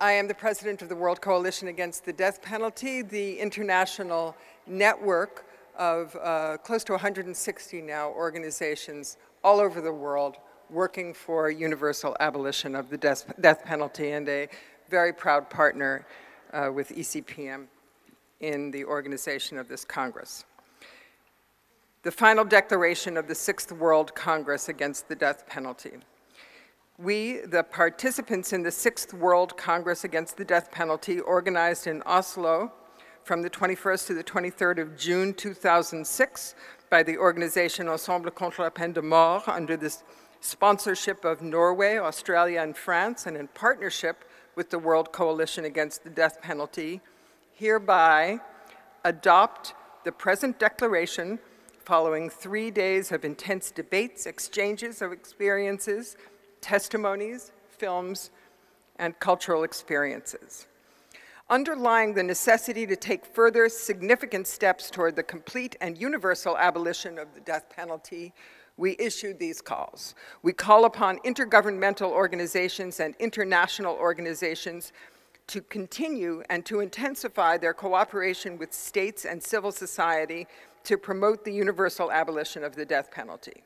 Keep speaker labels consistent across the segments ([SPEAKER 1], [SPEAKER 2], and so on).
[SPEAKER 1] I am the president of the World Coalition Against the Death Penalty, the international network of close to 160 now organizations all over the world working for universal abolition of the death penalty, and a very proud partner with ECPM in the organization of this Congress. The final declaration of the Sixth World Congress Against the Death Penalty. We, the participants in the Sixth World Congress Against the Death Penalty, organized in Oslo from the 21st to the 23rd of June 2006 by the organization Ensemble contre la peine de mort under the sponsorship of Norway, Australia, and France, and in partnership with the World Coalition Against the Death Penalty, hereby adopt the present declaration following 3 days of intense debates, exchanges of experiences, testimonies, films, and cultural experiences. Underlying the necessity to take further significant steps toward the complete and universal abolition of the death penalty, we issued these calls. We call upon intergovernmental organizations and international organizations to continue and to intensify their cooperation with states and civil society to promote the universal abolition of the death penalty.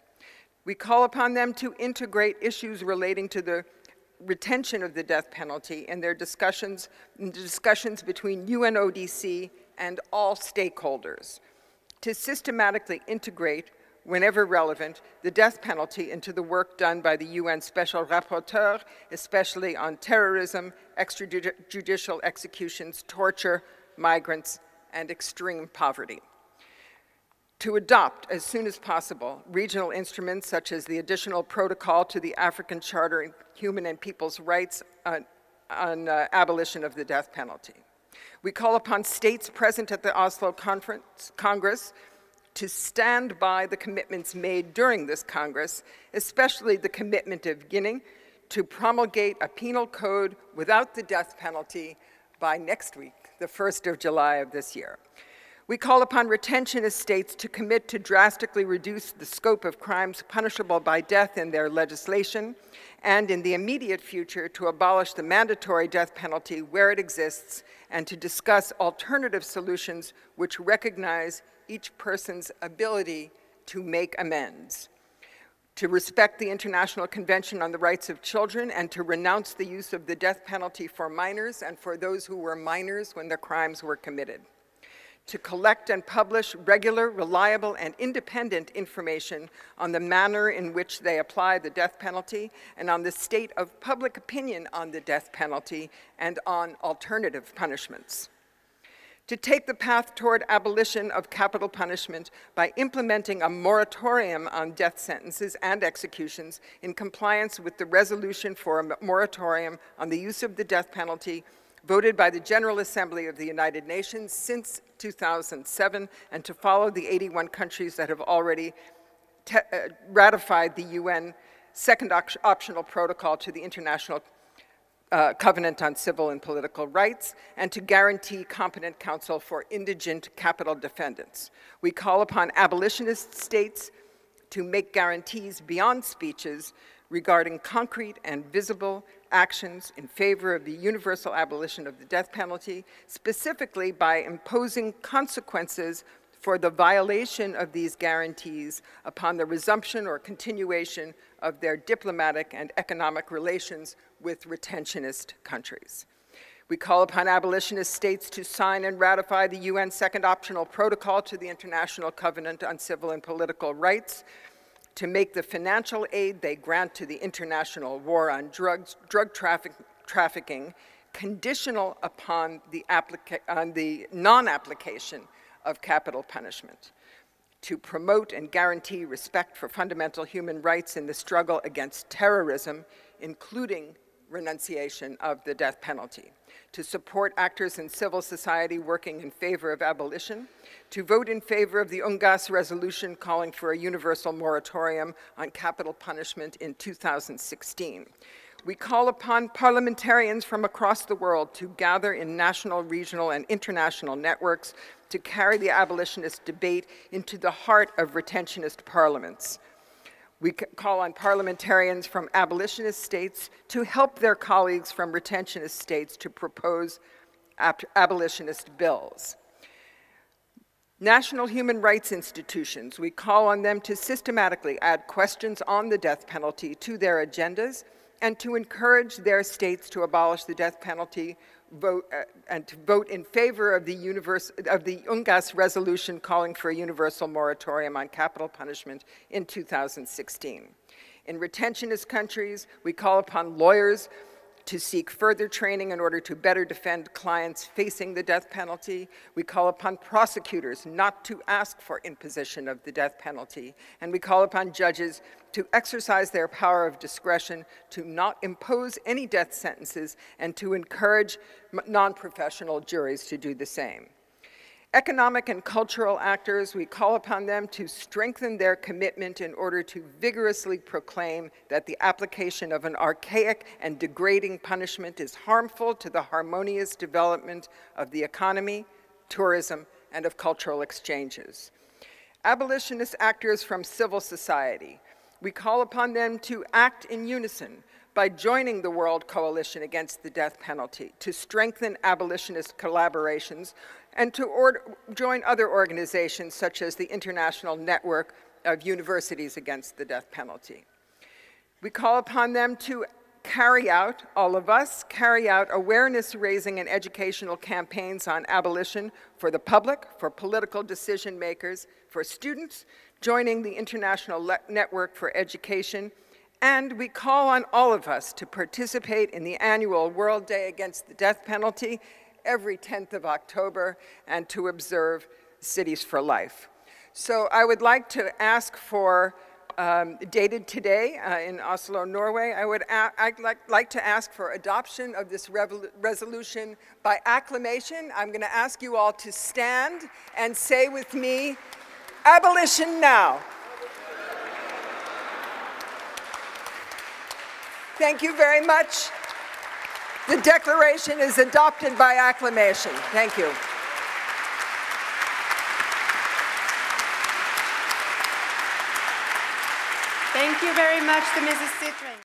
[SPEAKER 1] We call upon them to integrate issues relating to the retention of the death penalty in their discussions between UNODC and all stakeholders, to systematically integrate, whenever relevant, the death penalty into the work done by the UN Special Rapporteur, especially on terrorism, extrajudicial executions, torture, migrants, and extreme poverty. To adopt, as soon as possible, regional instruments such as the additional protocol to the African Charter on Human and People's Rights on abolition of the death penalty. We call upon states present at the Oslo Congress to stand by the commitments made during this Congress, especially the commitment of Guinea to promulgate a penal code without the death penalty by next week, the 1st of July of this year. We call upon retentionist states to commit to drastically reduce the scope of crimes punishable by death in their legislation, and in the immediate future to abolish the mandatory death penalty where it exists, and to discuss alternative solutions which recognize each person's ability to make amends, to respect the International Convention on the Rights of Children, and to renounce the use of the death penalty for minors and for those who were minors when their crimes were committed, to collect and publish regular, reliable, and independent information on the manner in which they apply the death penalty and on the state of public opinion on the death penalty and on alternative punishments. To take the path toward abolition of capital punishment by implementing a moratorium on death sentences and executions in compliance with the resolution for a moratorium on the use of the death penalty voted by the General Assembly of the United Nations since 2007, and to follow the 81 countries that have already ratified the UN Second Optional Protocol to the International Covenant on Civil and Political Rights, and to guarantee competent counsel for indigent capital defendants. We call upon abolitionist states to make guarantees beyond speeches regarding concrete and visible actions in favor of the universal abolition of the death penalty, specifically by imposing consequences for the violation of these guarantees upon the resumption or continuation of their diplomatic and economic relations with retentionist countries. We call upon abolitionist states to sign and ratify the UN Second Optional Protocol to the International Covenant on Civil and Political Rights, to make the financial aid they grant to the international war on drug trafficking conditional upon the non-application of capital punishment, to promote and guarantee respect for fundamental human rights in the struggle against terrorism, including renunciation of the death penalty, to support actors in civil society working in favor of abolition, to vote in favor of the UNGAS resolution calling for a universal moratorium on capital punishment in 2016. We call upon parliamentarians from across the world to gather in national, regional, and international networks to carry the abolitionist debate into the heart of retentionist parliaments. We call on parliamentarians from abolitionist states to help their colleagues from retentionist states to propose abolitionist bills. National human rights institutions, we call on them to systematically add questions on the death penalty to their agendas and to encourage their states to abolish the death penalty and to vote in favor of the UNGAS resolution calling for a universal moratorium on capital punishment in 2016. In retentionist countries, we call upon lawyers to seek further training in order to better defend clients facing the death penalty. We call upon prosecutors not to ask for imposition of the death penalty. And we call upon judges to exercise their power of discretion to not impose any death sentences and to encourage non-professional juries to do the same. Economic and cultural actors, we call upon them to strengthen their commitment in order to vigorously proclaim that the application of an archaic and degrading punishment is harmful to the harmonious development of the economy, tourism, and of cultural exchanges. Abolitionist actors from civil society, we call upon them to act in unison by joining the World Coalition Against the Death Penalty, to strengthen abolitionist collaborations, and to join other organizations such as the International Network of Universities Against the Death Penalty. We call upon them to carry out, all of us, carry out awareness-raising and educational campaigns on abolition for the public, for political decision makers, for students, joining the International Network for Education, and we call on all of us to participate in the annual World Day Against the Death Penalty every 10th of October and to observe Cities for Life. So I would like to ask for, dated today in Oslo, Norway, I'd like to ask for adoption of this resolution by acclamation. I'm going to ask you all to stand and say with me, abolition now. Thank you very much. The declaration is adopted by acclamation. Thank you.
[SPEAKER 2] Thank you very much to Mrs. Zitrin.